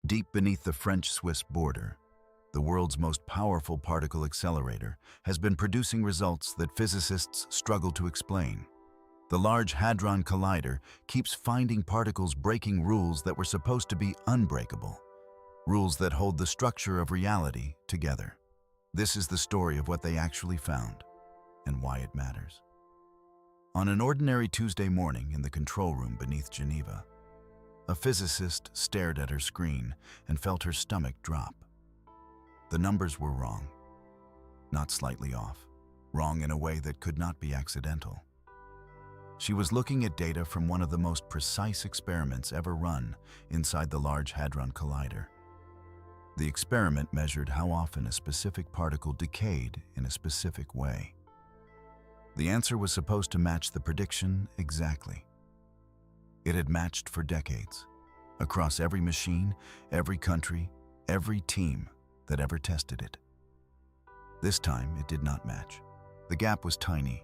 Deep beneath the French-Swiss border, the world's most powerful particle accelerator has been producing results that physicists struggle to explain. The Large Hadron Collider keeps finding particles breaking rules that were supposed to be unbreakable, rules that hold the structure of reality together. This is the story of what they actually found and why it matters. On an ordinary Tuesday morning in the control room beneath Geneva, a physicist stared at her screen and felt her stomach drop. The numbers were wrong, not slightly off, wrong in a way that could not be accidental. She was looking at data from one of the most precise experiments ever run inside the Large Hadron Collider. The experiment measured how often a specific particle decayed in a specific way. The answer was supposed to match the prediction exactly. It had matched for decades, across every machine, every country, every team that ever tested it. This time, it did not match. The gap was tiny.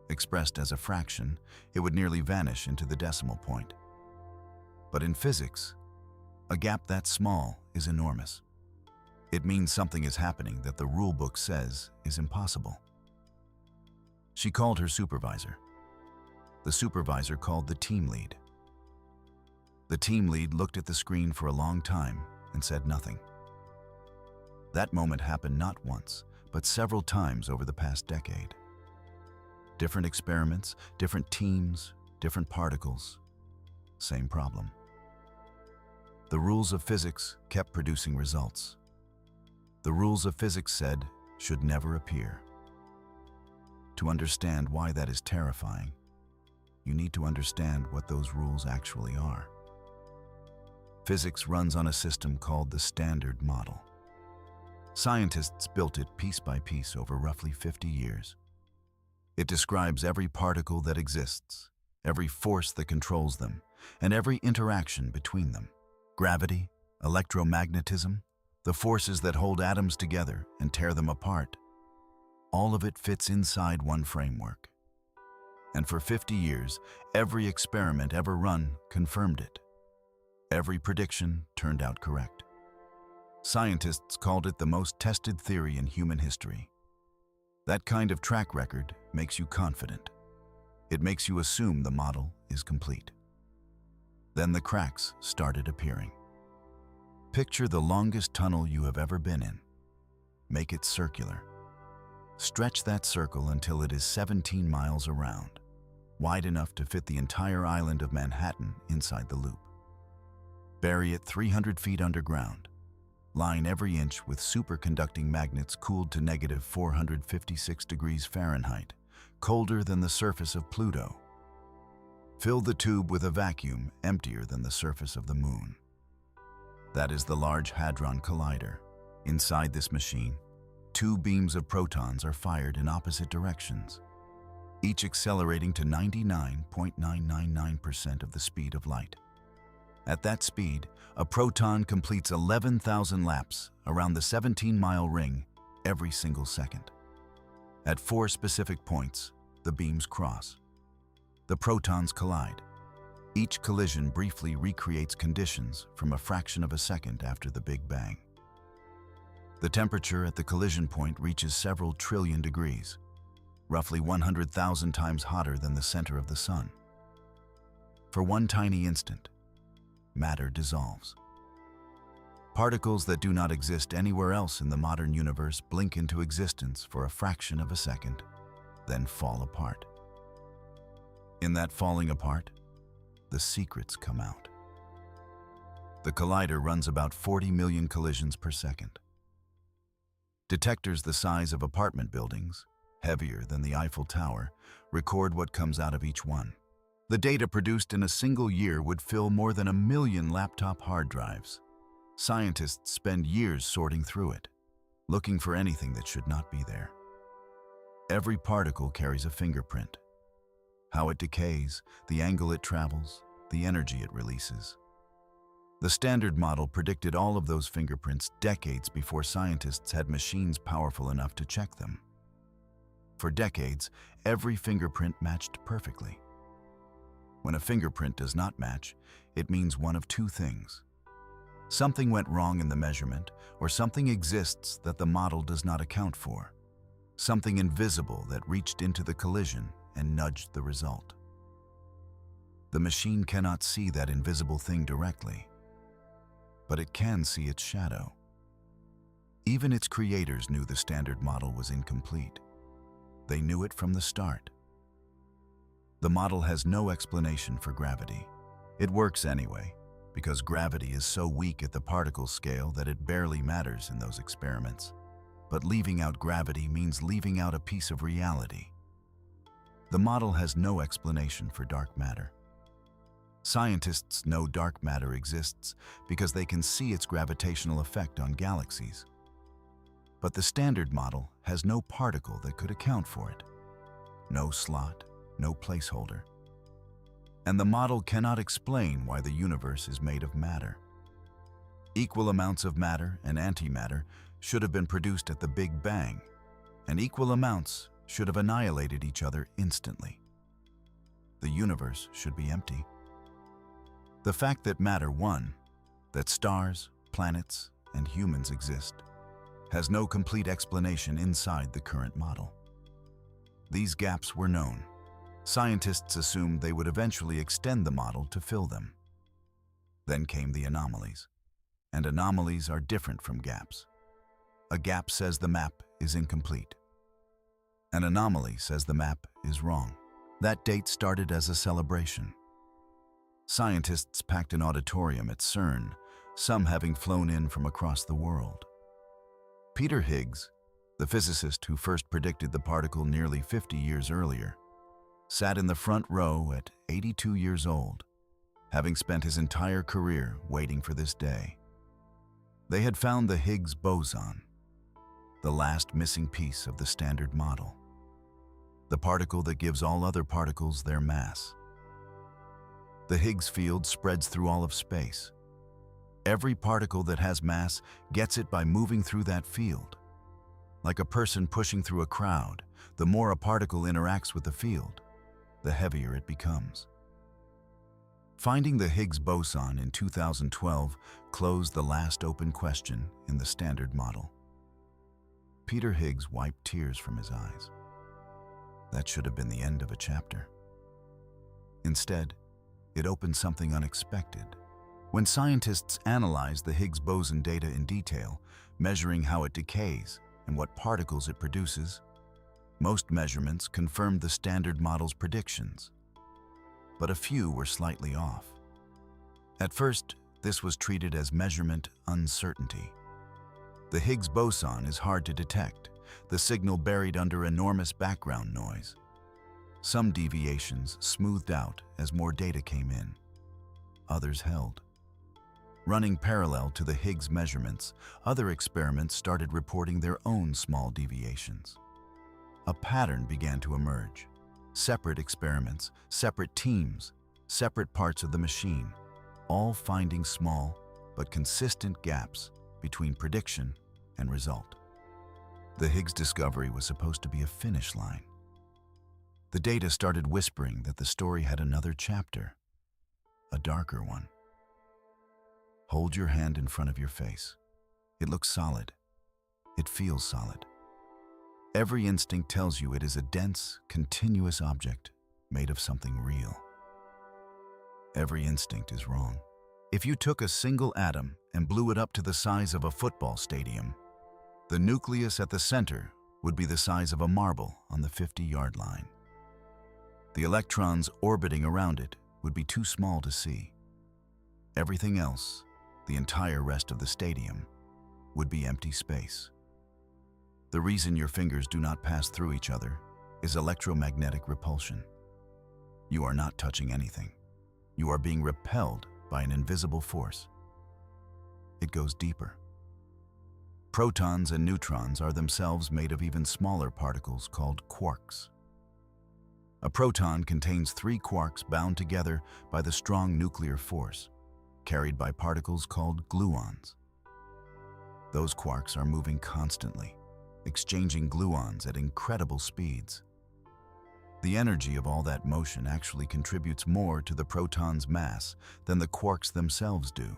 Expressed as a fraction, it would nearly vanish into the decimal point. But in physics, a gap that small is enormous. It means something is happening that the rulebook says is impossible. She called her supervisor. The supervisor called the team lead. The team lead looked at the screen for a long time and said nothing. That moment happened not once, but several times over the past decade. Different experiments, different teams, different particles, same problem. The rules of physics kept producing results. The rules of physics said should never appear. To understand why that is terrifying, you need to understand what those rules actually are. Physics runs on a system called the Standard Model. Scientists built it piece by piece over roughly 50 years. It describes every particle that exists, every force that controls them, and every interaction between them. Gravity, electromagnetism, the forces that hold atoms together and tear them apart. All of it fits inside one framework. And for 50 years, every experiment ever run confirmed it. Every prediction turned out correct. Scientists called it the most tested theory in human history. That kind of track record makes you confident. It makes you assume the model is complete. Then the cracks started appearing. Picture the longest tunnel you have ever been in. Make it circular. Stretch that circle until it is 17 miles around, wide enough to fit the entire island of Manhattan inside the loop. Bury it 300 feet underground. Line every inch with superconducting magnets cooled to negative 456 degrees Fahrenheit, colder than the surface of Pluto. Fill the tube with a vacuum emptier than the surface of the moon. That is the Large Hadron Collider. Inside this machine, two beams of protons are fired in opposite directions, each accelerating to 99.999% of the speed of light. At that speed, a proton completes 11,000 laps around the 17-mile ring every single second. At 4 specific points, the beams cross. The protons collide. Each collision briefly recreates conditions from a fraction of a second after the Big Bang. The temperature at the collision point reaches several trillion degrees, roughly 100,000 times hotter than the center of the sun. For one tiny instant, matter dissolves. Particles that do not exist anywhere else in the modern universe blink into existence for a fraction of a second, then fall apart. In that falling apart, the secrets come out. The collider runs about 40 million collisions per second. Detectors the size of apartment buildings, heavier than the Eiffel Tower, record what comes out of each one. The data produced in a single year would fill more than 1 million laptop hard drives. Scientists spend years sorting through it, looking for anything that should not be there. Every particle carries a fingerprint. How it decays, the angle it travels, the energy it releases. The Standard Model predicted all of those fingerprints decades before scientists had machines powerful enough to check them. For decades, every fingerprint matched perfectly. When a fingerprint does not match, it means one of two things. Something went wrong in the measurement, or something exists that the model does not account for. Something invisible that reached into the collision and nudged the result. The machine cannot see that invisible thing directly, but it can see its shadow. Even its creators knew the standard model was incomplete. They knew it from the start. The model has no explanation for gravity. It works anyway, because gravity is so weak at the particle scale that it barely matters in those experiments. But leaving out gravity means leaving out a piece of reality. The model has no explanation for dark matter. Scientists know dark matter exists because they can see its gravitational effect on galaxies. But the standard model has no particle that could account for it. No slot, no placeholder. And the model cannot explain why the universe is made of matter. Equal amounts of matter and antimatter should have been produced at the Big Bang, and equal amounts should have annihilated each other instantly. The universe should be empty. The fact that matter won, that stars, planets, and humans exist, has no complete explanation inside the current model. These gaps were known. Scientists assumed they would eventually extend the model to fill them. Then came the anomalies. And anomalies are different from gaps. A gap says the map is incomplete. An anomaly says the map is wrong. That date started as a celebration. Scientists packed an auditorium at CERN, some having flown in from across the world. Peter Higgs, the physicist who first predicted the particle nearly 50 years earlier, sat in the front row at 82 years old, having spent his entire career waiting for this day. They had found the Higgs boson, the last missing piece of the standard model, the particle that gives all other particles their mass. The Higgs field spreads through all of space. Every particle that has mass gets it by moving through that field. Like a person pushing through a crowd, the more a particle interacts with the field, the heavier it becomes. Finding the Higgs boson in 2012 closed the last open question in the standard model. Peter Higgs wiped tears from his eyes. That should have been the end of a chapter. Instead, it opened something unexpected. When scientists analyzed the Higgs boson data in detail, measuring how it decays and what particles it produces, most measurements confirmed the standard model's predictions, but a few were slightly off. At first, this was treated as measurement uncertainty. The Higgs boson is hard to detect, the signal buried under enormous background noise. Some deviations smoothed out as more data came in. Others held. Running parallel to the Higgs measurements, other experiments started reporting their own small deviations. A pattern began to emerge. Separate experiments, separate teams, separate parts of the machine, all finding small but consistent gaps between prediction and result. The Higgs discovery was supposed to be a finish line. The data started whispering that the story had another chapter, a darker one. Hold your hand in front of your face. It looks solid. It feels solid. Every instinct tells you it is a dense, continuous object made of something real. Every instinct is wrong. If you took a single atom and blew it up to the size of a football stadium, the nucleus at the center would be the size of a marble on the 50-yard line. The electrons orbiting around it would be too small to see. Everything else, the entire rest of the stadium, would be empty space. The reason your fingers do not pass through each other is electromagnetic repulsion. You are not touching anything. You are being repelled by an invisible force. It goes deeper. Protons and neutrons are themselves made of even smaller particles called quarks. A proton contains 3 quarks bound together by the strong nuclear force, carried by particles called gluons. Those quarks are moving constantly, exchanging gluons at incredible speeds. The energy of all that motion actually contributes more to the proton's mass than the quarks themselves do.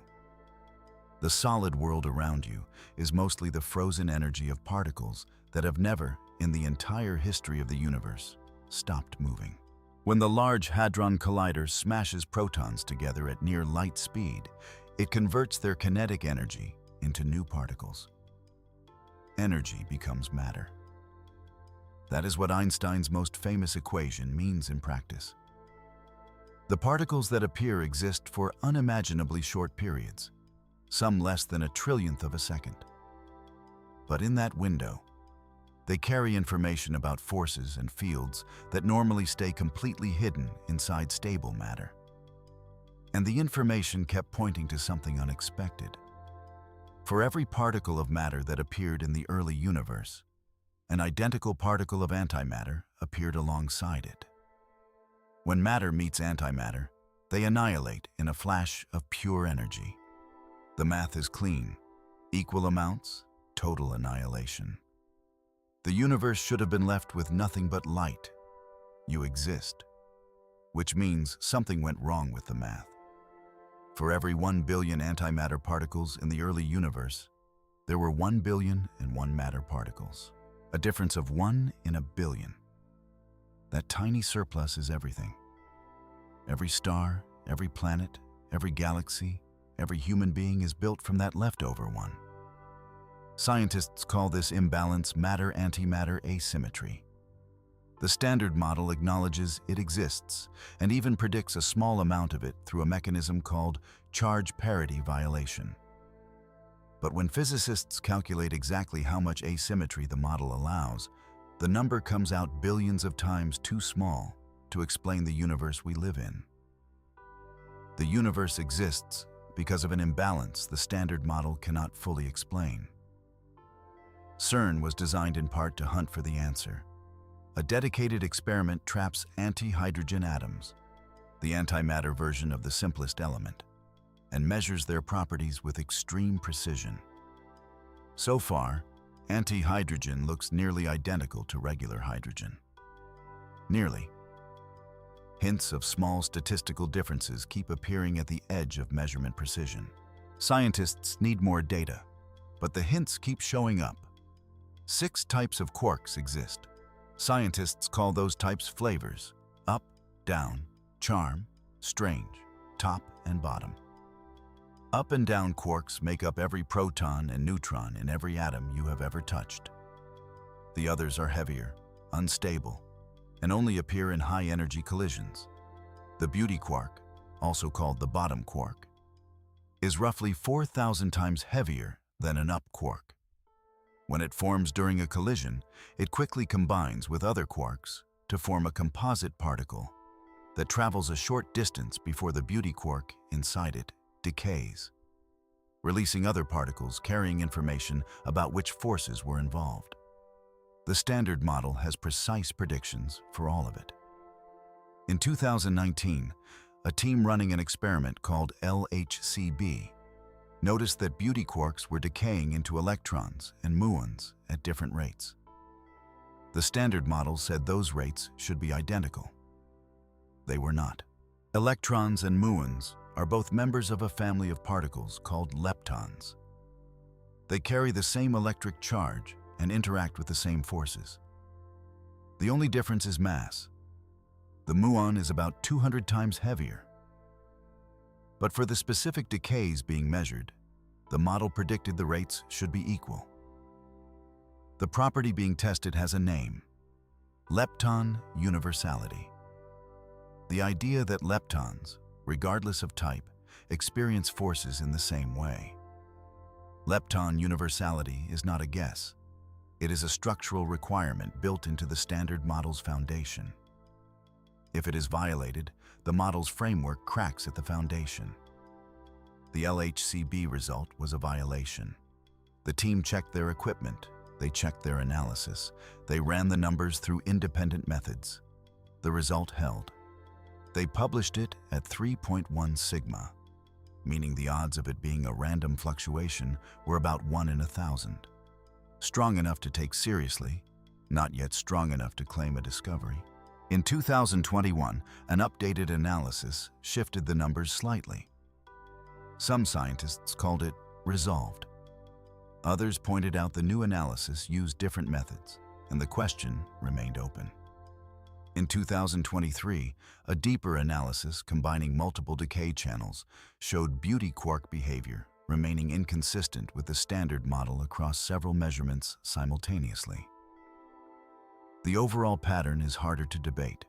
The solid world around you is mostly the frozen energy of particles that have never, in the entire history of the universe, stopped moving. When the Large Hadron Collider smashes protons together at near light speed, it converts their kinetic energy into new particles. Energy becomes matter. That is what Einstein's most famous equation means in practice. The particles that appear exist for unimaginably short periods, some less than a trillionth of a second. But in that window, they carry information about forces and fields that normally stay completely hidden inside stable matter. And the information kept pointing to something unexpected. For every particle of matter that appeared in the early universe, an identical particle of antimatter appeared alongside it. When matter meets antimatter, they annihilate in a flash of pure energy. The math is clean. Equal amounts, total annihilation. The universe should have been left with nothing but light. You exist. Which means something went wrong with the math. For every 1 billion antimatter particles in the early universe, there were 1 billion and 1 matter particles. A difference of 1 in a billion. That tiny surplus is everything. Every star, every planet, every galaxy, every human being is built from that leftover one. Scientists call this imbalance matter-antimatter asymmetry. The Standard Model acknowledges it exists and even predicts a small amount of it through a mechanism called charge parity violation. But when physicists calculate exactly how much asymmetry the model allows, the number comes out billions of times too small to explain the universe we live in. The universe exists because of an imbalance the Standard Model cannot fully explain. CERN was designed in part to hunt for the answer. A dedicated experiment traps anti-hydrogen atoms, the antimatter version of the simplest element, and measures their properties with extreme precision. So far, anti-hydrogen looks nearly identical to regular hydrogen. Nearly. Hints of small statistical differences keep appearing at the edge of measurement precision. Scientists need more data, but the hints keep showing up. 6 types of quarks exist. Scientists call those types flavors: up, down, charm, strange, top, and bottom. Up and down quarks make up every proton and neutron in every atom you have ever touched. The others are heavier, unstable, and only appear in high-energy collisions. The beauty quark, also called the bottom quark, is roughly 4,000 times heavier than an up quark. When it forms during a collision, it quickly combines with other quarks to form a composite particle that travels a short distance before the beauty quark inside it decays, releasing other particles carrying information about which forces were involved. The Standard Model has precise predictions for all of it. In 2019, a team running an experiment called LHCb noticed that beauty quarks were decaying into electrons and muons at different rates. The Standard Model said those rates should be identical. They were not. Electrons and muons are both members of a family of particles called leptons. They carry the same electric charge and interact with the same forces. The only difference is mass. The muon is about 200 times heavier. But for the specific decays being measured, the model predicted the rates should be equal. The property being tested has a name: lepton universality. The idea that leptons, regardless of type, experience forces in the same way. Lepton universality is not a guess. It is a structural requirement built into the Standard Model's foundation. If it is violated, the model's framework cracks at the foundation. The LHCb result was a violation. The team checked their equipment, they checked their analysis, they ran the numbers through independent methods. The result held. They published it at 3.1 sigma, meaning the odds of it being a random fluctuation were about 1 in 1,000. Strong enough to take seriously, not yet strong enough to claim a discovery. In 2021, an updated analysis shifted the numbers slightly. Some scientists called it resolved. Others pointed out the new analysis used different methods, and the question remained open. In 2023, a deeper analysis combining multiple decay channels showed beauty quark behavior remaining inconsistent with the standard model across several measurements simultaneously. The overall pattern is harder to debate.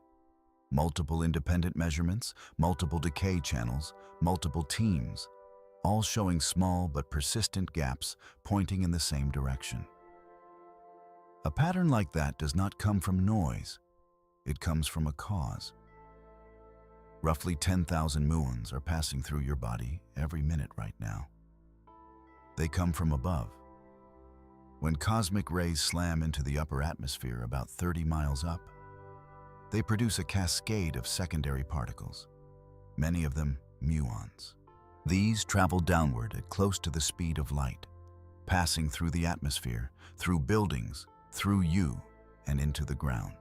Multiple independent measurements, multiple decay channels, multiple teams, all showing small but persistent gaps pointing in the same direction. A pattern like that does not come from noise. It comes from a cause. Roughly 10,000 muons are passing through your body every minute right now. They come from above. When cosmic rays slam into the upper atmosphere about 30 miles up, they produce a cascade of secondary particles, many of them muons. These travel downward at close to the speed of light, passing through the atmosphere, through buildings, through you, and into the ground.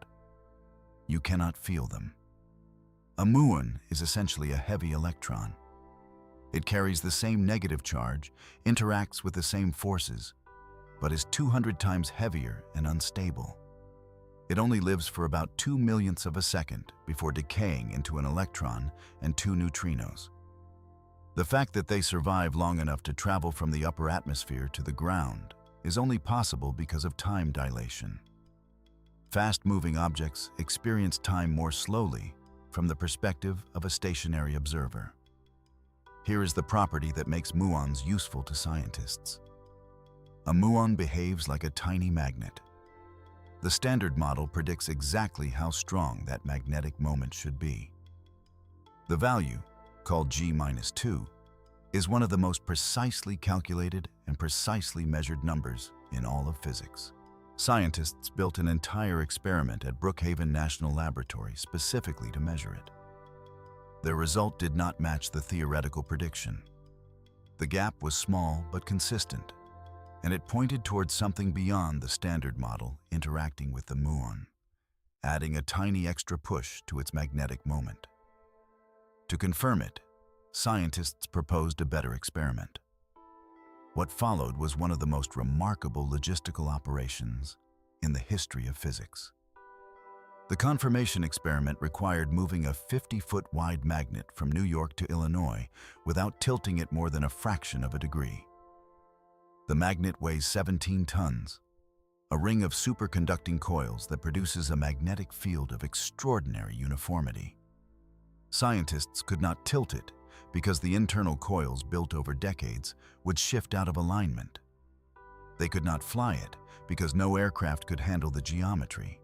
You cannot feel them. A muon is essentially a heavy electron. It carries the same negative charge, interacts with the same forces, but is 200 times heavier and unstable. It only lives for about 2 millionths of a second before decaying into an electron and 2 neutrinos. The fact that they survive long enough to travel from the upper atmosphere to the ground is only possible because of time dilation. Fast-moving objects experience time more slowly from the perspective of a stationary observer. Here is the property that makes muons useful to scientists. A muon behaves like a tiny magnet. The standard model predicts exactly how strong that magnetic moment should be. The value, called G-2, is one of the most precisely calculated and precisely measured numbers in all of physics. Scientists built an entire experiment at Brookhaven National Laboratory specifically to measure it. Their result did not match the theoretical prediction. The gap was small but consistent, and it pointed towards something beyond the standard model interacting with the muon, adding a tiny extra push to its magnetic moment. To confirm it, scientists proposed a better experiment. What followed was one of the most remarkable logistical operations in the history of physics. The confirmation experiment required moving a 50-foot wide magnet from New York to Illinois without tilting it more than a fraction of a degree. The magnet weighs 17 tons, a ring of superconducting coils that produces a magnetic field of extraordinary uniformity. Scientists could not tilt it because the internal coils built over decades would shift out of alignment. They could not fly it because no aircraft could handle the geometry.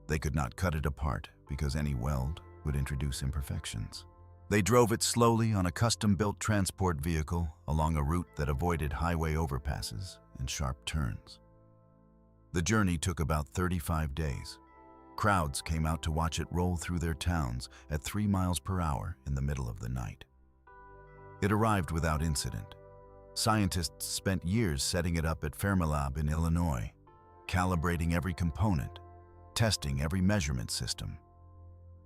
They could not cut it apart because any weld would introduce imperfections. They drove it slowly on a custom-built transport vehicle along a route that avoided highway overpasses and sharp turns. The journey took about 35 days. Crowds came out to watch it roll through their towns at 3 miles per hour in the middle of the night. It arrived without incident. Scientists spent years setting it up at Fermilab in Illinois, calibrating every component, testing every measurement system.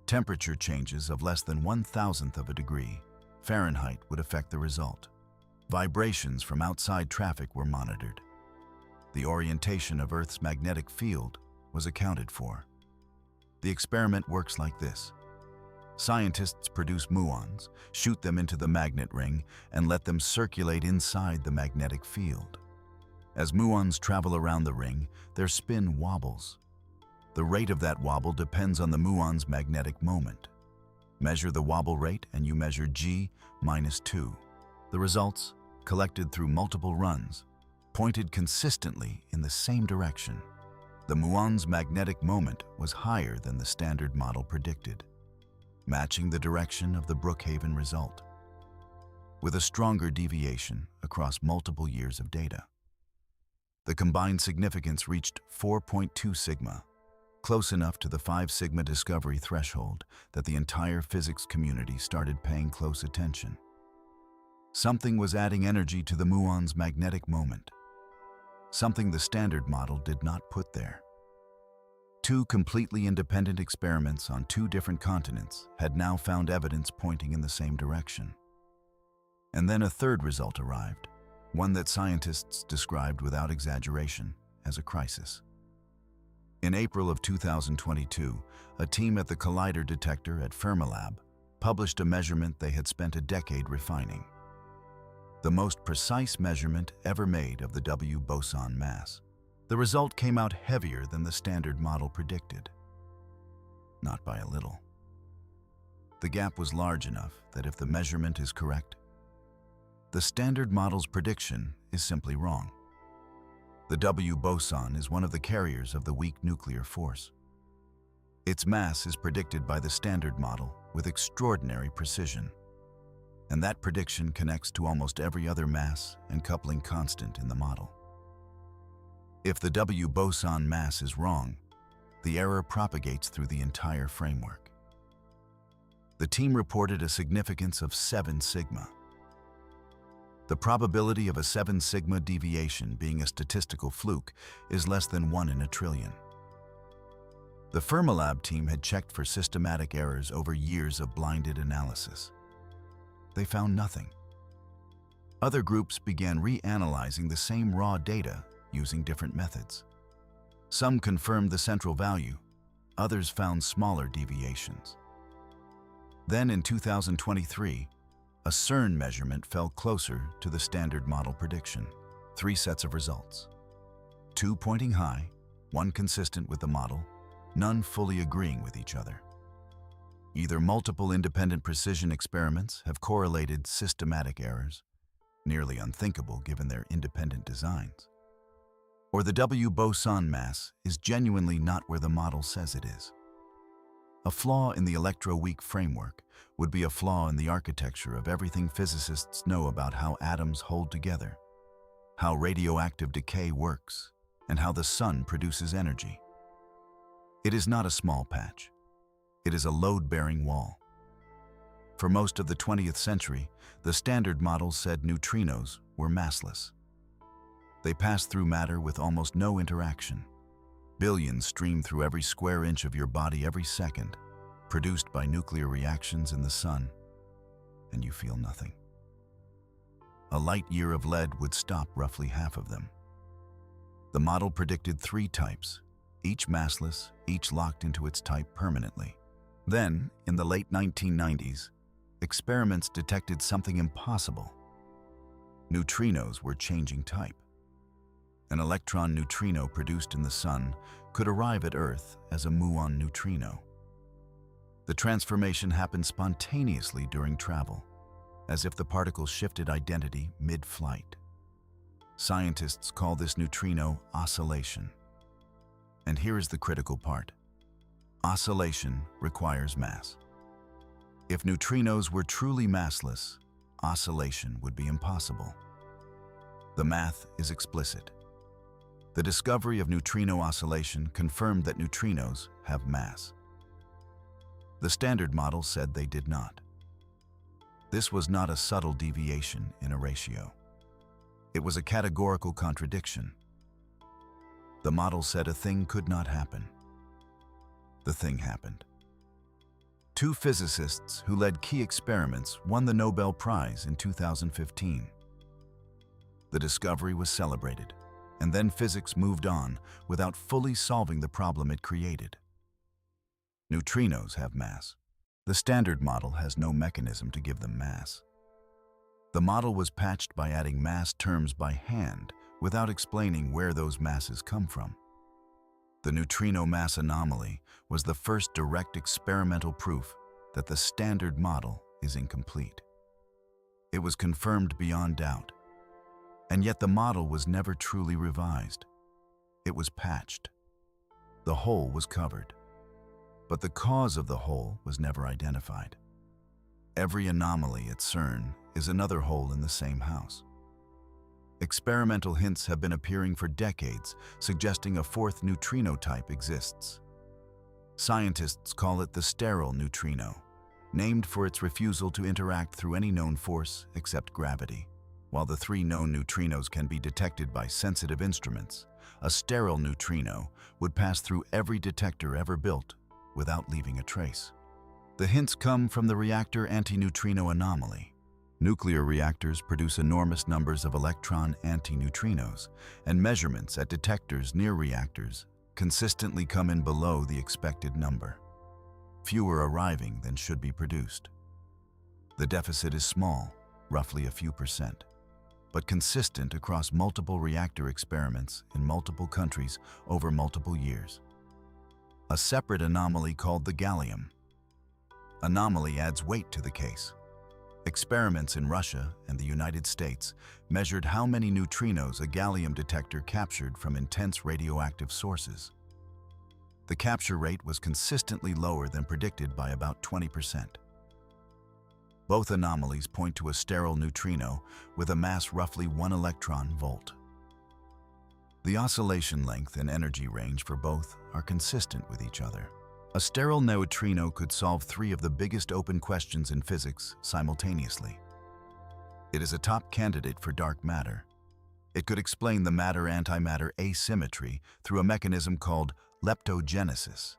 Temperature changes of less than 1,000th of a degree Fahrenheit would affect the result. Vibrations from outside traffic were monitored. The orientation of Earth's magnetic field was accounted for. The experiment works like this. Scientists produce muons, shoot them into the magnet ring, and let them circulate inside the magnetic field. As muons travel around the ring, their spin wobbles. The rate of that wobble depends on the muon's magnetic moment. Measure the wobble rate and you measure G-2. The results, collected through multiple runs, pointed consistently in the same direction. The muon's magnetic moment was higher than the standard model predicted, matching the direction of the Brookhaven result, with a stronger deviation across multiple years of data. The combined significance reached 4.2 sigma, close enough to the 5 sigma discovery threshold that the entire physics community started paying close attention. Something was adding energy to the muon's magnetic moment, something the standard model did not put there. 2 completely independent experiments on 2 different continents had now found evidence pointing in the same direction. And then a third result arrived, one that scientists described without exaggeration as a crisis. In April of 2022, a team at the Collider detector at Fermilab published a measurement they had spent a decade refining. The most precise measurement ever made of the W boson mass. The result came out heavier than the standard model predicted. Not by a little. The gap was large enough that if the measurement is correct, the standard model's prediction is simply wrong. The W boson is one of the carriers of the weak nuclear force. Its mass is predicted by the standard model with extraordinary precision, and that prediction connects to almost every other mass and coupling constant in the model. If the W boson mass is wrong, the error propagates through the entire framework. The team reported a significance of 7 sigma. The probability of a 7 sigma deviation being a statistical fluke is less than 1 in a trillion. The Fermilab team had checked for systematic errors over years of blinded analysis. They found nothing. Other groups began reanalyzing the same raw data using different methods. Some confirmed the central value, others found smaller deviations. Then in 2023, a CERN measurement fell closer to the standard model prediction. 3 sets of results. 2 pointing high, 1 consistent with the model, none fully agreeing with each other. Either multiple independent precision experiments have correlated systematic errors, nearly unthinkable given their independent designs, or the W boson mass is genuinely not where the model says it is. A flaw in the electroweak framework would be a flaw in the architecture of everything physicists know about how atoms hold together, how radioactive decay works, and how the sun produces energy. It is not a small patch. It is a load-bearing wall. For most of the 20th century, the standard model said neutrinos were massless. They pass through matter with almost no interaction. Billions stream through every square inch of your body every second, produced by nuclear reactions in the sun, and you feel nothing. A light year of lead would stop roughly half of them. The model predicted 3 types, each massless, each locked into its type permanently. Then, in the late 1990s, experiments detected something impossible. Neutrinos were changing type. An electron neutrino produced in the sun could arrive at Earth as a muon neutrino. The transformation happened spontaneously during travel, as if the particles shifted identity mid-flight. Scientists call this neutrino oscillation. And here is the critical part. Oscillation requires mass. If neutrinos were truly massless, oscillation would be impossible. The math is explicit. The discovery of neutrino oscillation confirmed that neutrinos have mass. The standard model said they did not. This was not a subtle deviation in a ratio. It was a categorical contradiction. The model said a thing could not happen. The thing happened. 2 physicists who led key experiments won the Nobel Prize in 2015. The discovery was celebrated, and then physics moved on without fully solving the problem it created. Neutrinos have mass. The standard model has no mechanism to give them mass. The model was patched by adding mass terms by hand without explaining where those masses come from. The neutrino mass anomaly was the first direct experimental proof that the standard model is incomplete. It was confirmed beyond doubt, and yet the model was never truly revised. It was patched. The hole was covered, but the cause of the hole was never identified. Every anomaly at CERN is another hole in the same house. Experimental hints have been appearing for decades, suggesting a 4th neutrino type exists. Scientists call it the sterile neutrino, named for its refusal to interact through any known force except gravity. While the 3 known neutrinos can be detected by sensitive instruments, a sterile neutrino would pass through every detector ever built without leaving a trace. The hints come from the reactor antineutrino anomaly, Nuclear reactors produce enormous numbers of electron antineutrinos, and measurements at detectors near reactors consistently come in below the expected number, fewer arriving than should be produced. The deficit is small, roughly a few percent, but consistent across multiple reactor experiments in multiple countries over multiple years. A separate anomaly called the gallium anomaly adds weight to the case. Experiments in Russia and the United States measured how many neutrinos a gallium detector captured from intense radioactive sources. The capture rate was consistently lower than predicted by about 20%. Both anomalies point to a sterile neutrino with a mass roughly 1 electron volt. The oscillation length and energy range for both are consistent with each other. A sterile neutrino could solve 3 of the biggest open questions in physics simultaneously. It is a top candidate for dark matter. It could explain the matter-antimatter asymmetry through a mechanism called leptogenesis,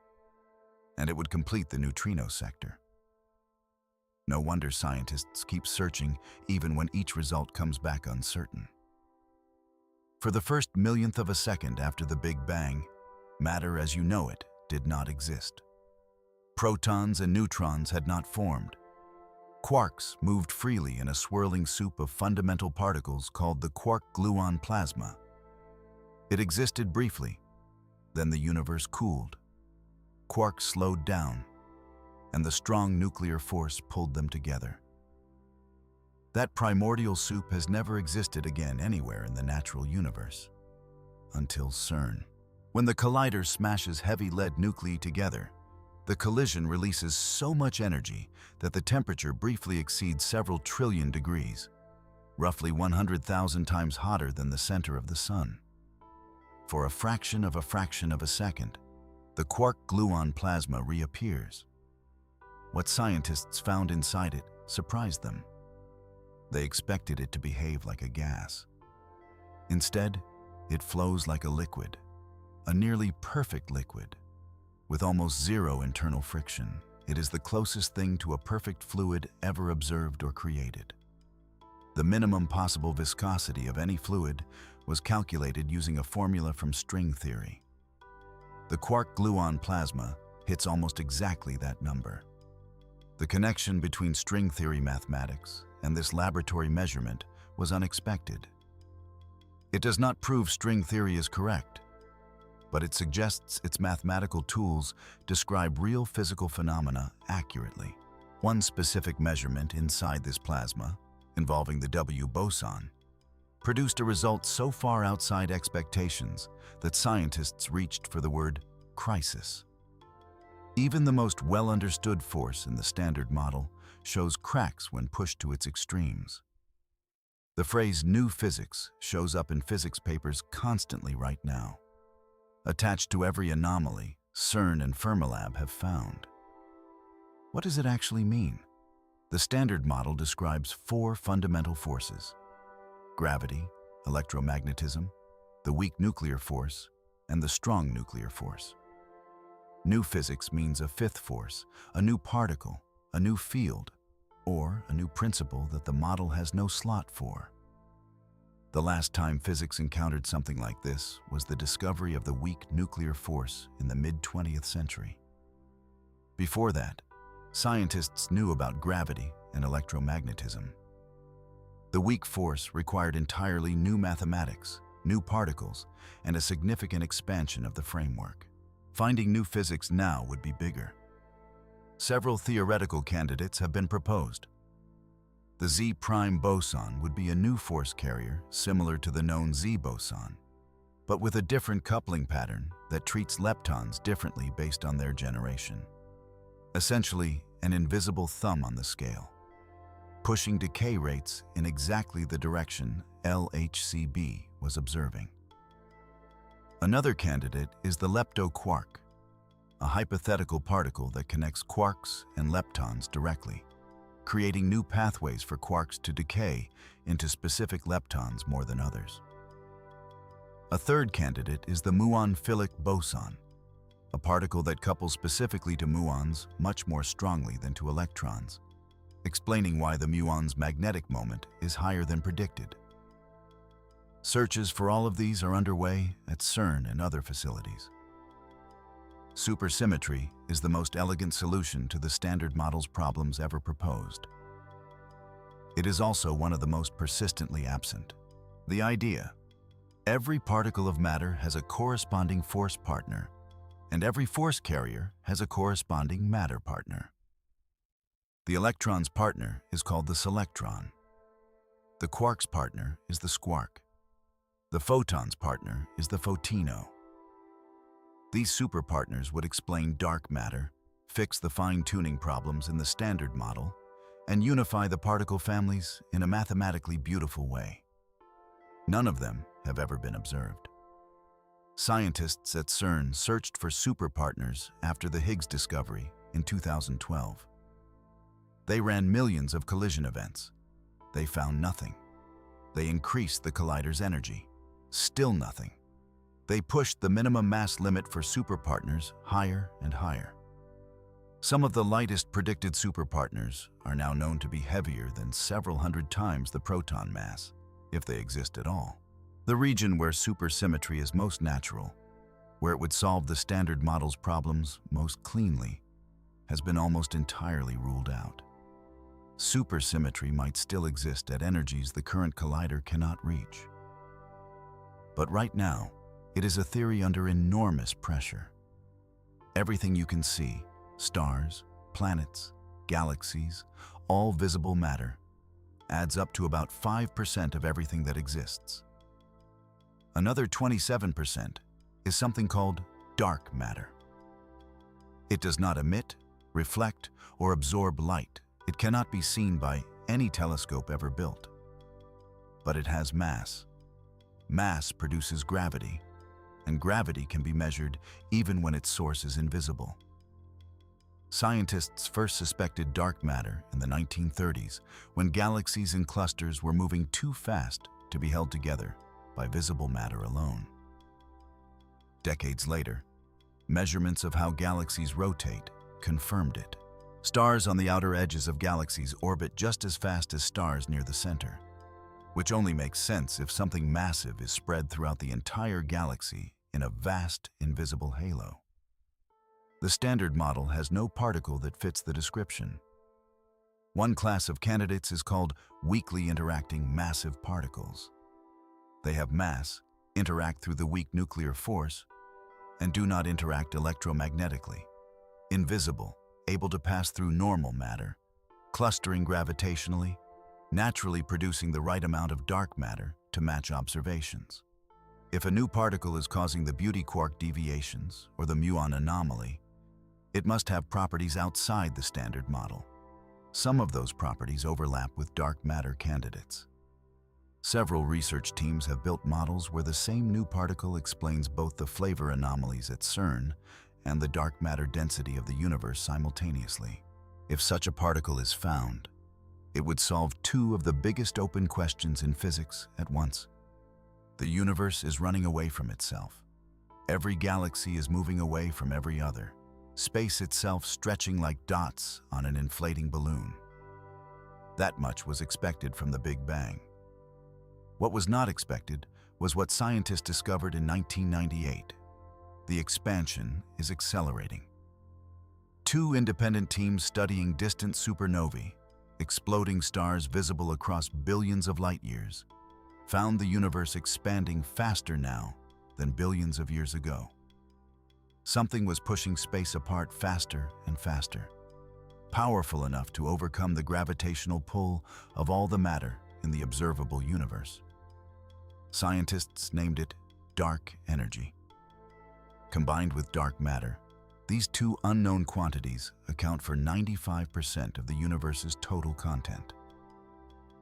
and it would complete the neutrino sector. No wonder scientists keep searching even when each result comes back uncertain. For the first millionth of a second after the Big Bang, matter as you know it did not exist. Protons and neutrons had not formed. Quarks moved freely in a swirling soup of fundamental particles called the quark-gluon plasma. It existed briefly, then the universe cooled. Quarks slowed down, and the strong nuclear force pulled them together. That primordial soup has never existed again anywhere in the natural universe, until CERN. When the collider smashes heavy lead nuclei together, the collision releases so much energy that the temperature briefly exceeds several trillion degrees, roughly 100,000 times hotter than the center of the sun. For a fraction of a second, the quark-gluon plasma reappears. What scientists found inside it surprised them. They expected it to behave like a gas. Instead, it flows like a liquid, a nearly perfect liquid. With almost zero internal friction, it is the closest thing to a perfect fluid ever observed or created. The minimum possible viscosity of any fluid was calculated using a formula from string theory. The quark-gluon plasma hits almost exactly that number. The connection between string theory mathematics and this laboratory measurement was unexpected. It does not prove string theory is correct, but it suggests its mathematical tools describe real physical phenomena accurately. One specific measurement inside this plasma, involving the W boson, produced a result so far outside expectations that scientists reached for the word crisis. Even the most well-understood force in the standard model shows cracks when pushed to its extremes. The phrase new physics shows up in physics papers constantly right now, attached to every anomaly CERN and Fermilab have found. What does it actually mean? The standard model describes 4 fundamental forces: gravity, electromagnetism, the weak nuclear force, and the strong nuclear force. New physics means a 5th force, a new particle, a new field, or a new principle that the model has no slot for. The last time physics encountered something like this was the discovery of the weak nuclear force in the mid-20th century. Before that, scientists knew about gravity and electromagnetism. The weak force required entirely new mathematics, new particles, and a significant expansion of the framework. Finding new physics now would be bigger. Several theoretical candidates have been proposed. The Z-prime boson would be a new force carrier similar to the known Z boson, but with a different coupling pattern that treats leptons differently based on their generation. Essentially, an invisible thumb on the scale, pushing decay rates in exactly the direction LHCb was observing. Another candidate is the leptoquark, a hypothetical particle that connects quarks and leptons directly, creating new pathways for quarks to decay into specific leptons more than others. A third candidate is the muon boson, a particle that couples specifically to muons much more strongly than to electrons. explaining why the muon's magnetic moment is higher than predicted. Searches for all of these are underway at CERN and other facilities. Supersymmetry is the most elegant solution to the Standard Model's problems ever proposed. It is also one of the most persistently absent. The idea: every particle of matter has a corresponding force partner, and every force carrier has a corresponding matter partner. The electron's partner is called the selectron. The quark's partner is the squark. The photon's partner is the photino. These superpartners would explain dark matter, fix the fine-tuning problems in the Standard Model, and unify the particle families in a mathematically beautiful way. None of them have ever been observed. Scientists at CERN searched for superpartners after the Higgs discovery in 2012. They ran millions of collision events. They found nothing. They increased the collider's energy. Still nothing. They pushed the minimum mass limit for superpartners higher and higher. Some of the lightest predicted superpartners are now known to be heavier than several hundred times the proton mass, if they exist at all. The region where supersymmetry is most natural, where it would solve the Standard Model's problems most cleanly, has been almost entirely ruled out. Supersymmetry might still exist at energies the current collider cannot reach. But right now, it is a theory under enormous pressure. Everything you can see, stars, planets, galaxies, all visible matter, adds up to about 5% of everything that exists. Another 27% is something called dark matter. It does not emit, reflect, or absorb light. It cannot be seen by any telescope ever built. But it has mass. Mass produces gravity, and gravity can be measured even when its source is invisible. Scientists first suspected dark matter in the 1930s when galaxies and clusters were moving too fast to be held together by visible matter alone. Decades later, measurements of how galaxies rotate confirmed it. Stars on the outer edges of galaxies orbit just as fast as stars near the center, which only makes sense if something massive is spread throughout the entire galaxy in a vast, invisible halo. The Standard Model has no particle that fits the description. One class of candidates is called weakly interacting massive particles. They have mass, interact through the weak nuclear force, and do not interact electromagnetically. Invisible, able to pass through normal matter, clustering gravitationally, naturally producing the right amount of dark matter to match observations. If a new particle is causing the beauty quark deviations or the Muon Anomaly, it must have properties outside the Standard Model. Some of those properties overlap with dark matter candidates. Several research teams have built models where the same new particle explains both the flavor anomalies at CERN and the dark matter density of the universe simultaneously. If such a particle is found, it would solve two of the biggest open questions in physics at once. The universe is running away from itself. Every galaxy is moving away from every other. Space itself stretching like dots on an inflating balloon. That much was expected from the Big Bang. What was not expected was what scientists discovered in 1998. The expansion is accelerating. Two independent teams studying distant supernovae, exploding stars visible across billions of light years, found the universe expanding faster now than billions of years ago. Something was pushing space apart faster and faster, powerful enough to overcome the gravitational pull of all the matter in the observable universe. Scientists named it dark energy. Combined with dark matter, these two unknown quantities account for 95% of the universe's total content.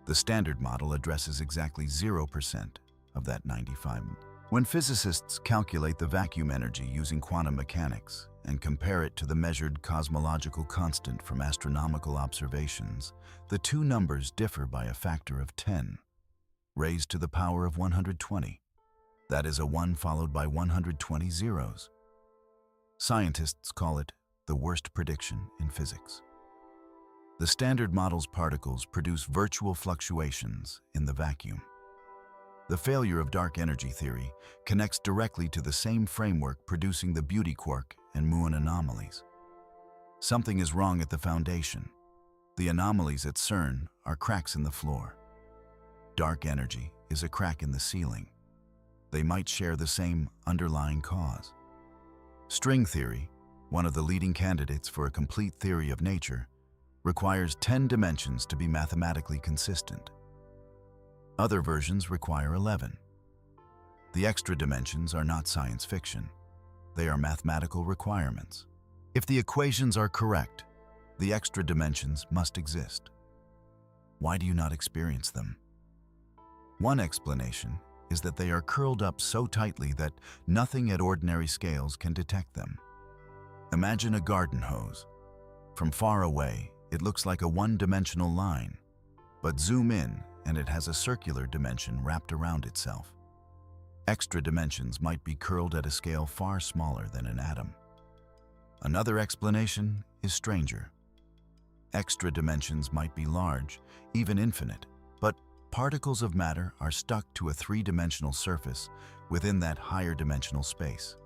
The Standard Model addresses exactly 0% of that 95%. When physicists calculate the vacuum energy using quantum mechanics and compare it to the measured cosmological constant from astronomical observations, the two numbers differ by a factor of 10, raised to the power of 120. That is a 1 followed by 120 zeros. Scientists call it the worst prediction in physics. The Standard Model's particles produce virtual fluctuations in the vacuum. The failure of dark energy theory connects directly to the same framework producing the beauty quark and Muon anomalies. Something is wrong at the foundation. The anomalies at CERN are cracks in the floor. Dark energy is a crack in the ceiling. They might share the same underlying cause. String theory, one of the leading candidates for a complete theory of nature, requires 10 dimensions to be mathematically consistent. Other versions require 11. The extra dimensions are not science fiction. They are mathematical requirements. If the equations are correct, the extra dimensions must exist. Why do you not experience them? One explanation is that they are curled up so tightly that nothing at ordinary scales can detect them. Imagine a garden hose. From far away, it looks like a one-dimensional line, but zoom in and it has a circular dimension wrapped around itself. Extra dimensions might be curled at a scale far smaller than an atom. Another explanation is stranger. Extra dimensions might be large, even infinite, but particles of matter are stuck to a three-dimensional surface within that higher dimensional space,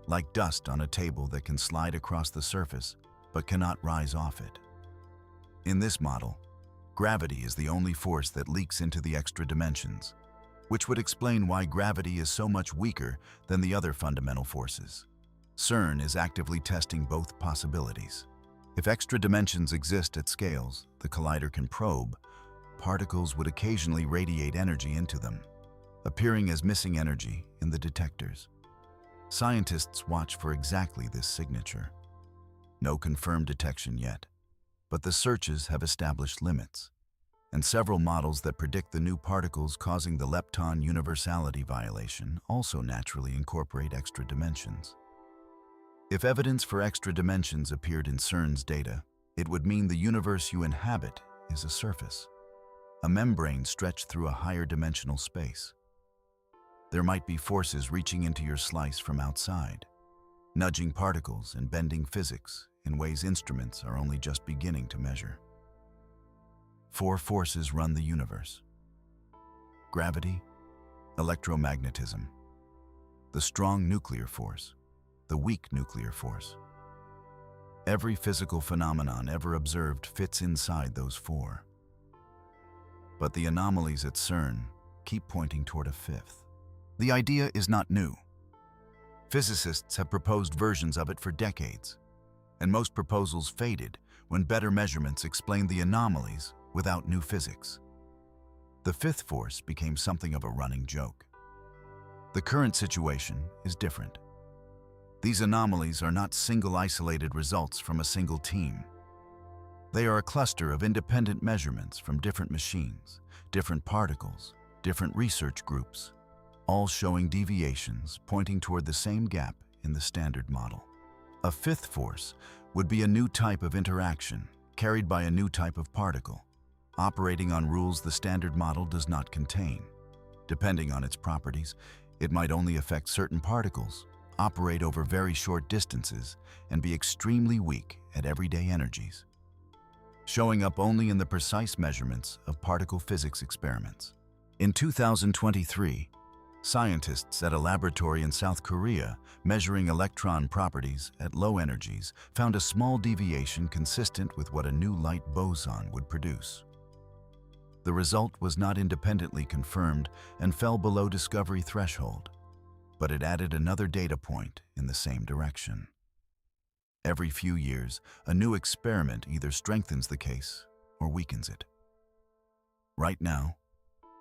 like dust on a table that can slide across the surface but cannot rise off it. In this model, gravity is the only force that leaks into the extra dimensions, which would explain why gravity is so much weaker than the other fundamental forces. CERN is actively testing both possibilities. If extra dimensions exist at scales the collider can probe, particles would occasionally radiate energy into them, appearing as missing energy in the detectors. Scientists watch for exactly this signature. No confirmed detection yet, but the searches have established limits, and several models that predict the new particles causing the lepton universality violation also naturally incorporate extra dimensions. If evidence for extra dimensions appeared in CERN's data, it would mean the universe you inhabit is a surface, a membrane stretched through a higher dimensional space. There might be forces reaching into your slice from outside, nudging particles and bending physics in ways instruments are only just beginning to measure. 4 forces run the universe: gravity, electromagnetism, the strong nuclear force, the weak nuclear force. Every physical phenomenon ever observed fits inside those 4. But the anomalies at CERN keep pointing toward a 5th. The idea is not new. Physicists have proposed versions of it for decades, and most proposals faded when better measurements explained the anomalies without new physics. The 5th force became something of a running joke. The current situation is different. These anomalies are not single isolated results from a single team. They are a cluster of independent measurements from different machines, different particles, different research groups, all showing deviations pointing toward the same gap in the Standard Model. A 5th force would be a new type of interaction carried by a new type of particle, operating on rules the Standard Model does not contain. Depending on its properties, it might only affect certain particles, operate over very short distances, and be extremely weak at everyday energies, showing up only in the precise measurements of particle physics experiments. In 2023, scientists at a laboratory in South Korea measuring electron properties at low energies found a small deviation consistent with what a new light boson would produce. The result was not independently confirmed and fell below discovery threshold, but it added another data point in the same direction. Every few years, a new experiment either strengthens the case or weakens it. Right now,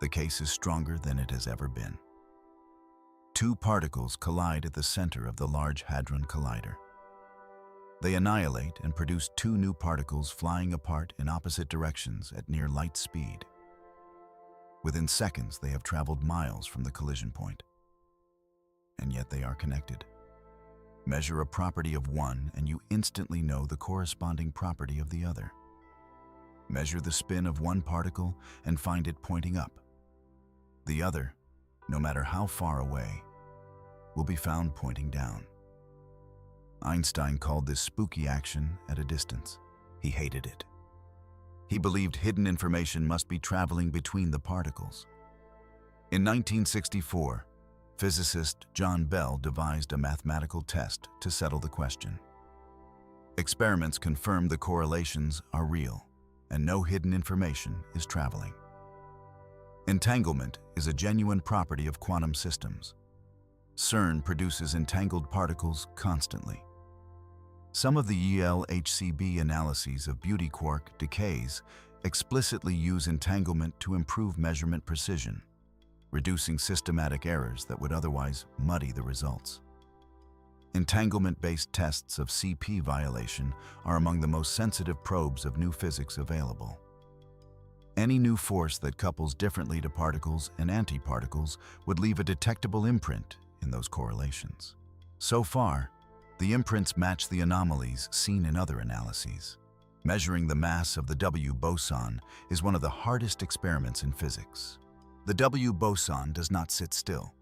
the case is stronger than it has ever been. 2 particles collide at the center of the Large Hadron Collider. They annihilate and produce 2 new particles flying apart in opposite directions at near light speed. Within seconds, they have traveled miles from the collision point. And yet they are connected. Measure a property of one and you instantly know the corresponding property of the other. Measure the spin of one particle and find it pointing up. The other, no matter how far away, will be found pointing down. Einstein called this spooky action at a distance. He hated it. He believed hidden information must be traveling between the particles. In 1964, physicist John Bell devised a mathematical test to settle the question. Experiments confirmed the correlations are real, and no hidden information is traveling. Entanglement is a genuine property of quantum systems. CERN produces entangled particles constantly. Some of the ELHCb analyses of beauty quark decays explicitly use entanglement to improve measurement precision, reducing systematic errors that would otherwise muddy the results. Entanglement-based tests of CP violation are among the most sensitive probes of new physics available. Any new force that couples differently to particles and antiparticles would leave a detectable imprint in those correlations. So far, the imprints match the anomalies seen in other analyses. Measuring the mass of the W boson is one of the hardest experiments in physics. The W boson does not sit still.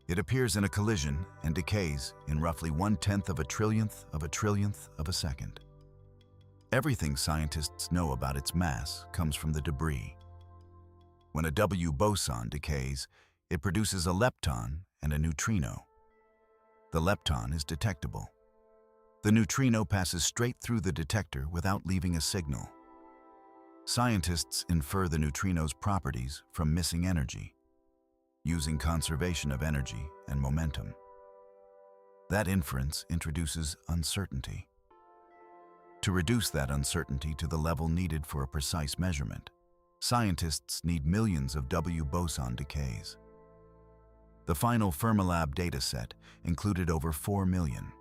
It appears in a collision and decays in roughly 1/10 of a trillionth of a second. Everything scientists know about its mass comes from the debris. When a W boson decays, it produces a lepton and a neutrino. The lepton is detectable. The neutrino passes straight through the detector without leaving a signal. Scientists infer the neutrino's properties from missing energy, using conservation of energy and momentum. That inference introduces uncertainty. To reduce that uncertainty to the level needed for a precise measurement, scientists need millions of W boson decays. The final Fermilab dataset included over 4 million.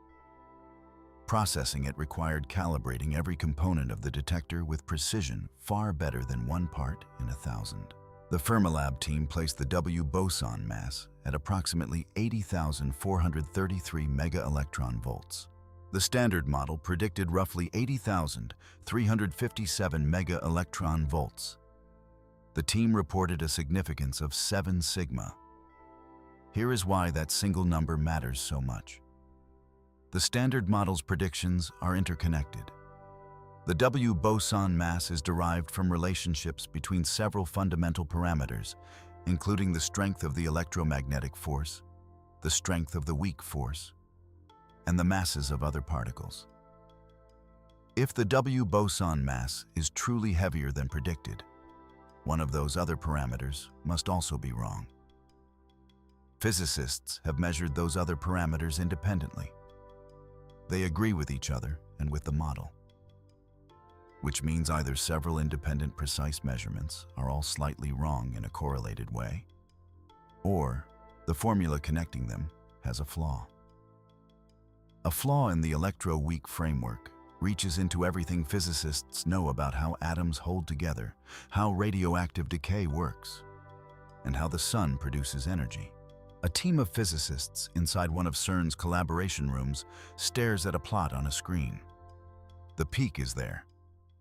Processing it required calibrating every component of the detector with precision far better than 1 part in 1,000. The Fermilab team placed the W boson mass at approximately 80,433 mega-electron volts. The standard model predicted roughly 80,357 mega-electron volts. The team reported a significance of 7 sigma. Here is why that single number matters so much. The standard model's predictions are interconnected. The W boson mass is derived from relationships between several fundamental parameters, including the strength of the electromagnetic force, the strength of the weak force, and the masses of other particles. If the W boson mass is truly heavier than predicted, one of those other parameters must also be wrong. Physicists have measured those other parameters independently. They agree with each other and with the model, which means either several independent precise measurements are all slightly wrong in a correlated way, or the formula connecting them has a flaw. A flaw in the electro-weak framework reaches into everything physicists know about how atoms hold together, how radioactive decay works, and how the sun produces energy. A team of physicists inside one of CERN's collaboration rooms stares at a plot on a screen. The peak is there,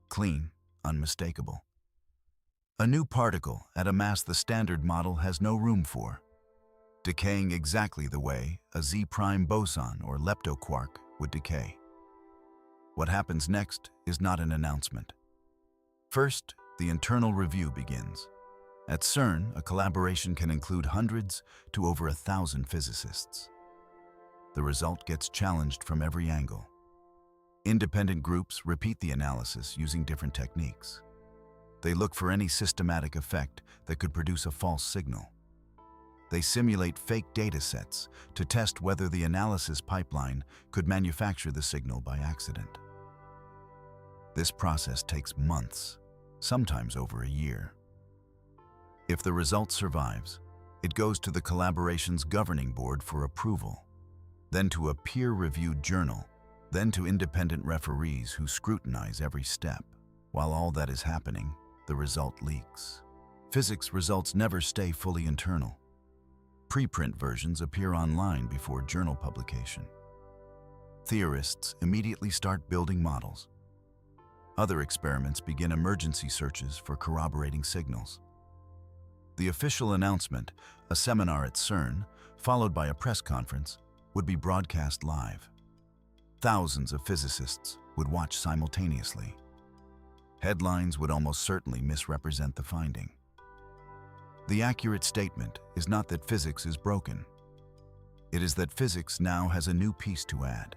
clean, unmistakable. A new particle at a mass the standard model has no room for, decaying exactly the way a Z-prime boson or leptoquark would decay. What happens next is not an announcement. First, the internal review begins. At CERN, a collaboration can include hundreds to over 1,000 physicists. The result gets challenged from every angle. Independent groups repeat the analysis using different techniques. They look for any systematic effect that could produce a false signal. They simulate fake data sets to test whether the analysis pipeline could manufacture the signal by accident. This process takes months, sometimes over a year. If the result survives, it goes to the collaboration's governing board for approval, then to a peer-reviewed journal, then to independent referees who scrutinize every step. While all that is happening, the result leaks. Physics results never stay fully internal. Preprint versions appear online before journal publication. Theorists immediately start building models. Other experiments begin emergency searches for corroborating signals. The official announcement, a seminar at CERN, followed by a press conference, would be broadcast live. Thousands of physicists would watch simultaneously. Headlines would almost certainly misrepresent the finding. The accurate statement is not that physics is broken. It is that physics now has a new piece to add.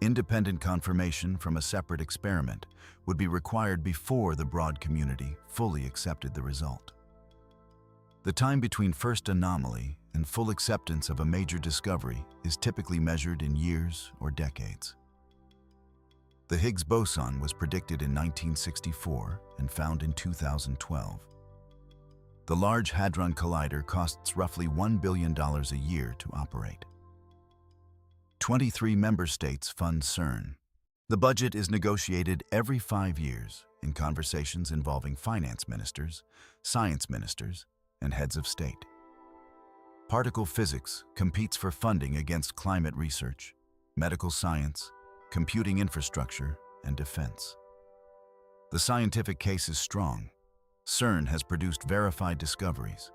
Independent confirmation from a separate experiment would be required before the broad community fully accepted the result. The time between first anomaly and full acceptance of a major discovery is typically measured in years or decades. The Higgs boson was predicted in 1964 and found in 2012. The Large Hadron Collider costs roughly $1 billion a year to operate. 23 member states fund CERN. The budget is negotiated every 5 years in conversations involving finance ministers, science ministers, and heads of state. Particle physics competes for funding against climate research, medical science, computing infrastructure, and defense. The scientific case is strong. CERN has produced verified discoveries.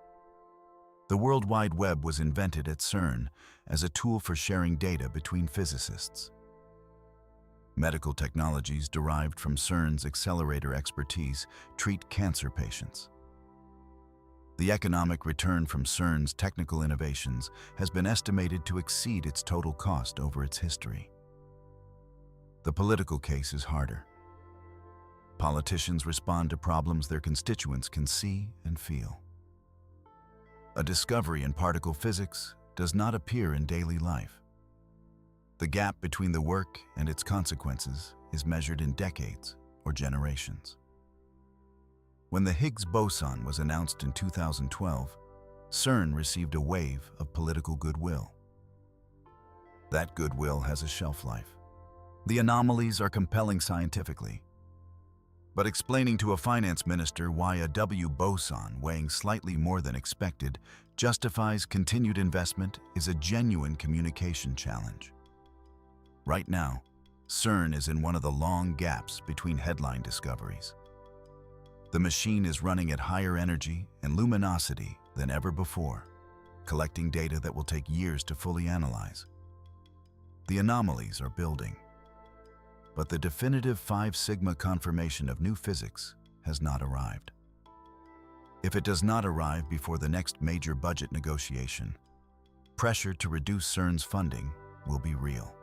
The World Wide Web was invented at CERN as a tool for sharing data between physicists. Medical technologies derived from CERN's accelerator expertise treat cancer patients. The economic return from CERN's technical innovations has been estimated to exceed its total cost over its history. The political case is harder. Politicians respond to problems their constituents can see and feel. A discovery in particle physics does not appear in daily life. The gap between the work and its consequences is measured in decades or generations. When the Higgs boson was announced in 2012, CERN received a wave of political goodwill. That goodwill has a shelf life. The anomalies are compelling scientifically, but explaining to a finance minister why a W boson weighing slightly more than expected justifies continued investment is a genuine communication challenge. Right now, CERN is in one of the long gaps between headline discoveries. The machine is running at higher energy and luminosity than ever before, collecting data that will take years to fully analyze. The anomalies are building, but the definitive 5 sigma confirmation of new physics has not arrived. If it does not arrive before the next major budget negotiation, pressure to reduce CERN's funding will be real.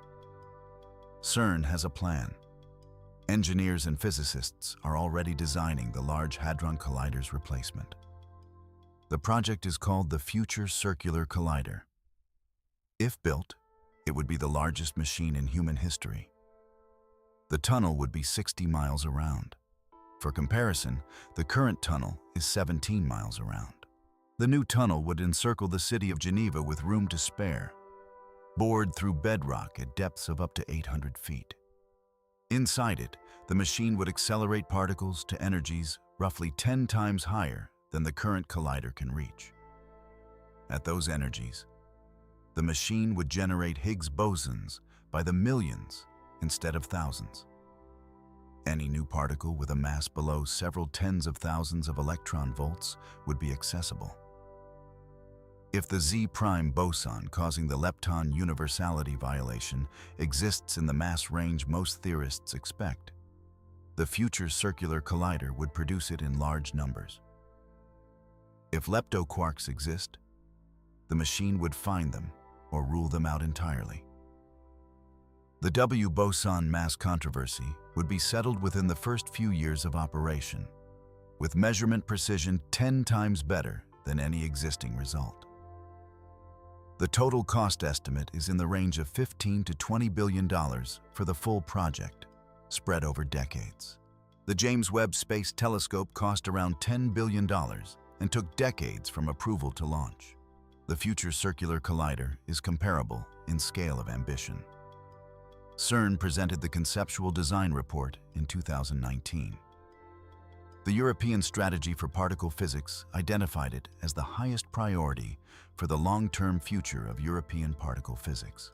CERN has a plan. Engineers and physicists are already designing the Large Hadron Collider's replacement. The project is called the Future Circular Collider. If built, it would be the largest machine in human history. The tunnel would be 60 miles around. For comparison, the current tunnel is 17 miles around. The new tunnel would encircle the city of Geneva with room to spare, bored through bedrock at depths of up to 800 feet. Inside it, the machine would accelerate particles to energies roughly 10 times higher than the current collider can reach. At those energies, the machine would generate Higgs bosons by the millions instead of thousands. Any new particle with a mass below several tens of thousands of electron volts would be accessible. If the Z-prime boson causing the lepton universality violation exists in the mass range most theorists expect, the Future Circular Collider would produce it in large numbers. If leptoquarks exist, the machine would find them or rule them out entirely. The W boson mass controversy would be settled within the first few years of operation, with measurement precision 10 times better than any existing result. The total cost estimate is in the range of $15 to $20 billion for the full project, spread over decades. The James Webb Space Telescope cost around $10 billion and took decades from approval to launch. The Future Circular Collider is comparable in scale of ambition. CERN presented the conceptual design report in 2019. The European Strategy for Particle Physics identified it as the highest priority for the long-term future of European particle physics.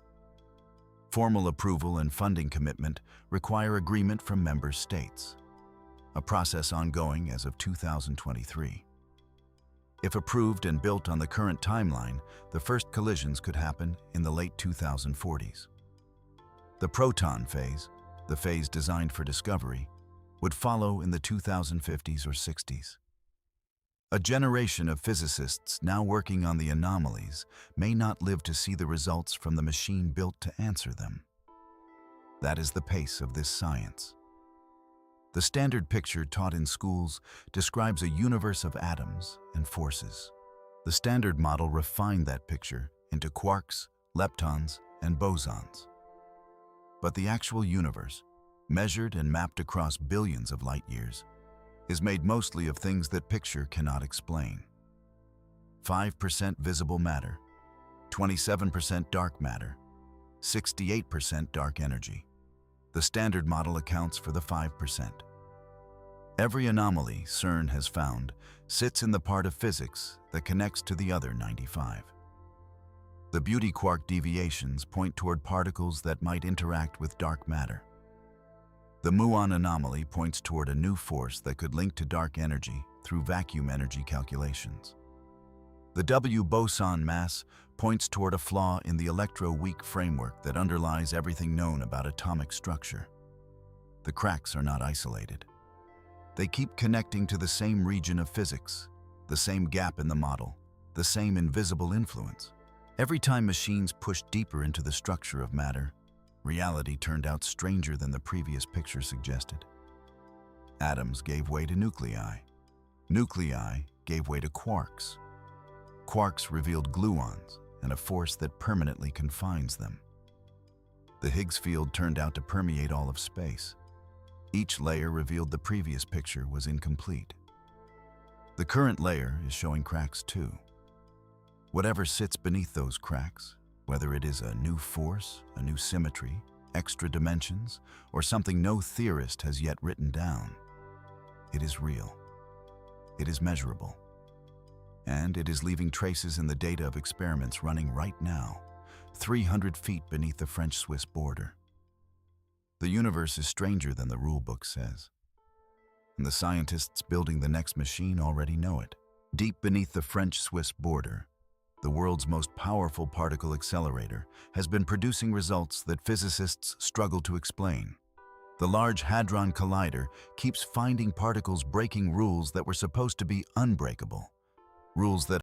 Formal approval and funding commitment require agreement from member states, a process ongoing as of 2023. If approved and built on the current timeline, the first collisions could happen in the late 2040s. The proton phase, the phase designed for discovery, would follow in the 2050s or 60s. A generation of physicists now working on the anomalies may not live to see the results from the machine built to answer them. That is the pace of this science. The standard picture taught in schools describes a universe of atoms and forces. The standard model refined that picture into quarks, leptons, and bosons. But the actual universe, measured and mapped across billions of light years, is made mostly of things that picture cannot explain. 5% visible matter, 27% dark matter, 68% dark energy. The standard model accounts for the 5%. Every anomaly CERN has found sits in the part of physics that connects to the other 95. The beauty quark deviations point toward particles that might interact with dark matter. The Muon Anomaly points toward a new force that could link to dark energy through vacuum energy calculations. The W boson mass points toward a flaw in the electro-weak framework that underlies everything known about atomic structure. The cracks are not isolated. They keep connecting to the same region of physics, the same gap in the model, the same invisible influence. Every time machines pushed deeper into the structure of matter, reality turned out stranger than the previous picture suggested. Atoms gave way to nuclei. Nuclei gave way to quarks. Quarks revealed gluons and a force that permanently confines them. The Higgs field turned out to permeate all of space. Each layer revealed the previous picture was incomplete. The current layer is showing cracks too. Whatever sits beneath those cracks, whether it is a new force, a new symmetry, extra dimensions, or something no theorist has yet written down, it is real. It is measurable. And it is leaving traces in the data of experiments running right now, 300 feet beneath the French-Swiss border. The universe is stranger than the rulebook says. And the scientists building the next machine already know it. Deep beneath the French-Swiss border, the world's most powerful particle accelerator has been producing results that physicists struggle to explain. The Large Hadron Collider keeps finding particles breaking rules that were supposed to be unbreakable, rules that